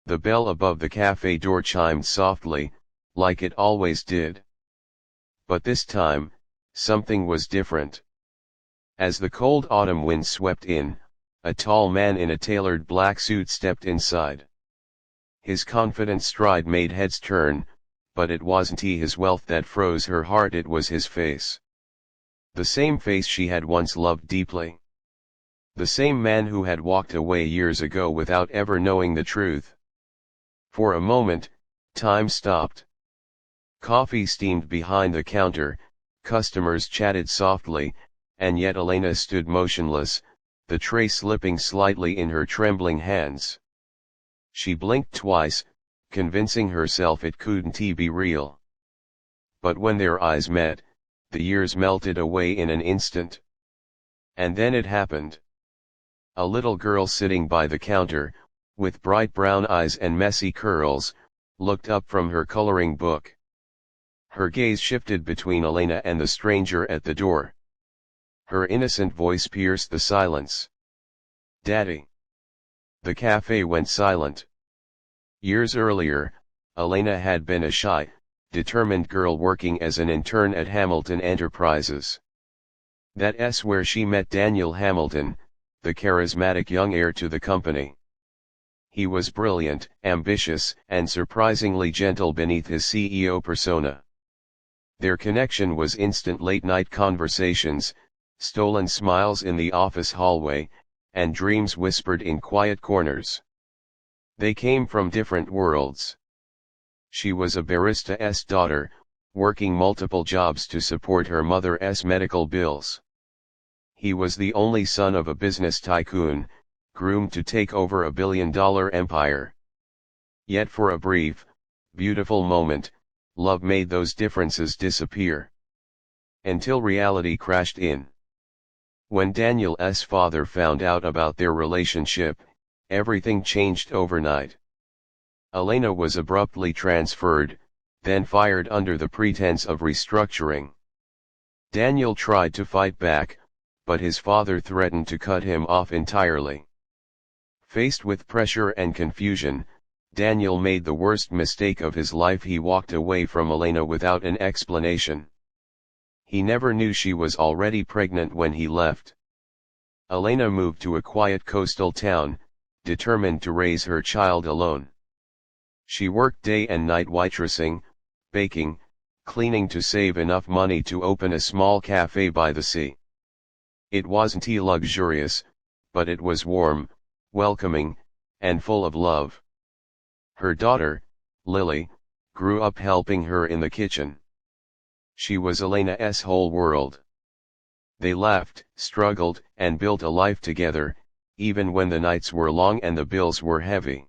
The bell above the cafe door chimed softly, like it always did. But this time, something was different. As the cold autumn wind swept in, a tall man in a tailored black suit stepped inside. His confident stride made heads turn, but it wasn't his wealth that froze her heart, it was his face. The same face she had once loved deeply. The same man who had walked away years ago without ever knowing the truth. For a moment, time stopped. Coffee steamed behind the counter, customers chatted softly, and yet Elena stood motionless, the tray slipping slightly in her trembling hands. She blinked twice, convincing herself it couldn't be real. But when their eyes met, the years melted away in an instant. And then it happened. A little girl sitting by the counter, with bright brown eyes and messy curls, looked up from her coloring book. Her gaze shifted between Elena and the stranger at the door. Her innocent voice pierced the silence. "Daddy." The cafe went silent. Years earlier, Elena had been a shy, determined girl working as an intern at Hamilton Enterprises. That's where she met Daniel Hamilton, the charismatic young heir to the company. He was brilliant, ambitious, and surprisingly gentle beneath his CEO persona. Their connection was instant late-night conversations, stolen smiles in the office hallway, and dreams whispered in quiet corners. They came from different worlds. She was a barista's daughter, working multiple jobs to support her mother's medical bills. He was the only son of a business tycoon, groomed to take over a billion-dollar empire. Yet for a brief, beautiful moment, love made those differences disappear. Until reality crashed in. When Daniel's father found out about their relationship, everything changed overnight. Elena was abruptly transferred, then fired under the pretense of restructuring. Daniel tried to fight back, but his father threatened to cut him off entirely. Faced with pressure and confusion, Daniel made the worst mistake of his life. He walked away from Elena without an explanation. He never knew she was already pregnant when he left. Elena moved to a quiet coastal town, determined to raise her child alone. She worked day and night waitressing, baking, cleaning to save enough money to open a small cafe by the sea. It wasn't luxurious, but it was warm, welcoming, and full of love. Her daughter, Lily, grew up helping her in the kitchen. She was Elena's whole world. They laughed, struggled, and built a life together, even when the nights were long and the bills were heavy.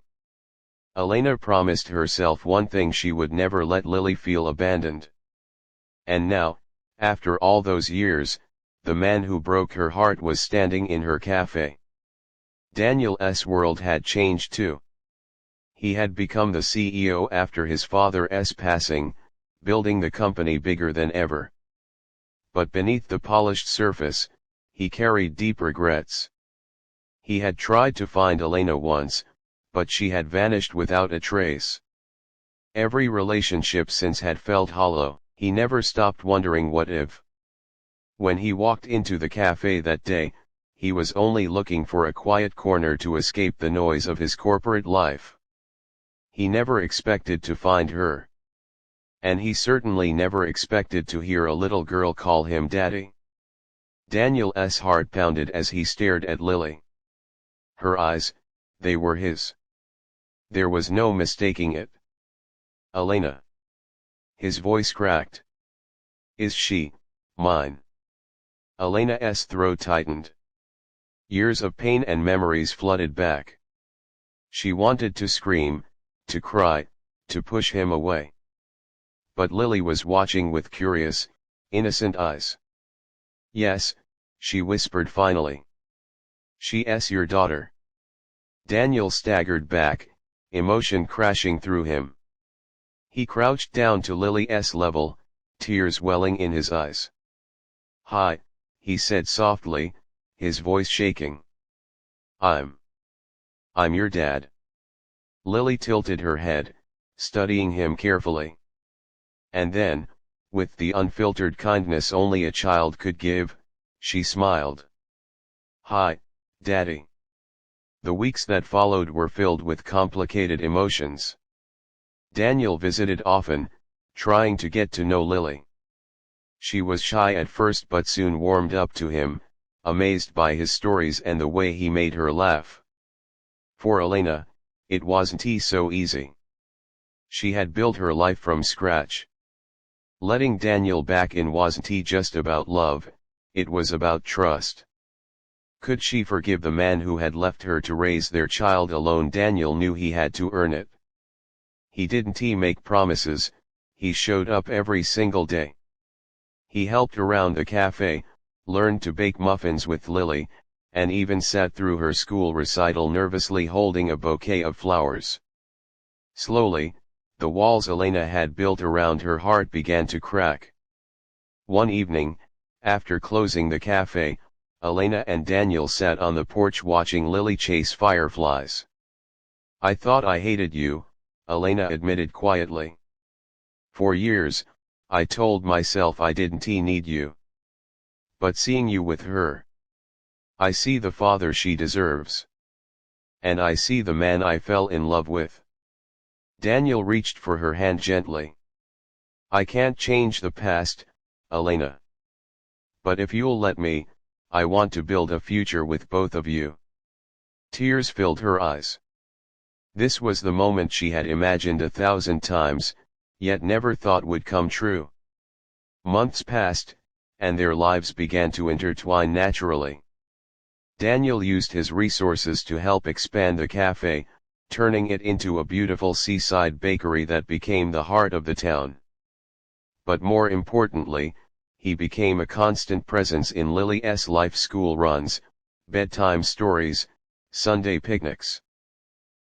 Elena promised herself one thing: she would never let Lily feel abandoned. And now, after all those years, the man who broke her heart was standing in her cafe. Daniel's world had changed too. He had become the CEO after his father's passing, building the company bigger than ever. But beneath the polished surface, he carried deep regrets. He had tried to find Elena once, but she had vanished without a trace. Every relationship since had felt hollow. He never stopped wondering what if. When he walked into the cafe that day, he was only looking for a quiet corner to escape the noise of his corporate life. He never expected to find her. And he certainly never expected to hear a little girl call him daddy. Daniel's heart pounded as he stared at Lily. Her eyes, they were his. There was no mistaking it. Elena. His voice cracked. Is she mine? Elena's throat tightened. Years of pain and memories flooded back. She wanted to scream, to cry, to push him away. But Lily was watching with curious, innocent eyes. Yes, she whispered finally. She's your daughter. Daniel staggered back, emotion crashing through him. He crouched down to Lily's level, tears welling in his eyes. Hi, he said softly, his voice shaking. I'm your dad. Lily tilted her head, studying him carefully. And then, with the unfiltered kindness only a child could give, she smiled. "Hi, Daddy." The weeks that followed were filled with complicated emotions. Daniel visited often, trying to get to know Lily. She was shy at first but soon warmed up to him, amazed by his stories and the way he made her laugh. For Elena, it wasn't so easy. She had built her life from scratch. Letting Daniel back in wasn't just about love, it was about trust. Could she forgive the man who had left her to raise their child alone? Daniel knew he had to earn it. He didn't make promises, he showed up every single day. He helped around the cafe, learned to bake muffins with Lily, and even sat through her school recital nervously holding a bouquet of flowers. Slowly, the walls Elena had built around her heart began to crack. One evening, after closing the cafe, Elena and Daniel sat on the porch watching Lily chase fireflies. "I thought I hated you," Elena admitted quietly. "For years, I told myself I didn't need you. But seeing you with her, I see the father she deserves. And I see the man I fell in love with." Daniel reached for her hand gently. "I can't change the past, Elena. But if you'll let me, I want to build a future with both of you." Tears filled her eyes. This was the moment she had imagined 1,000 times, yet never thought would come true. Months passed, and their lives began to intertwine naturally. Daniel used his resources to help expand the cafe, turning it into a beautiful seaside bakery that became the heart of the town. But more importantly, he became a constant presence in Lily's life: school runs, bedtime stories, Sunday picnics.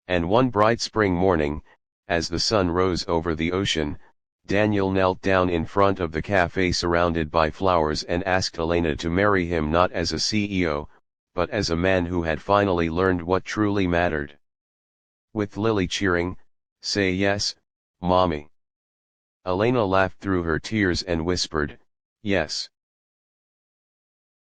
And one bright spring morning, as the sun rose over the ocean, Daniel knelt down in front of the cafe surrounded by flowers and asked Elena to marry him, not as a CEO, but as a man who had finally learned what truly mattered. With Lily cheering, "Say yes, Mommy." Elena laughed through her tears and whispered, "Yes."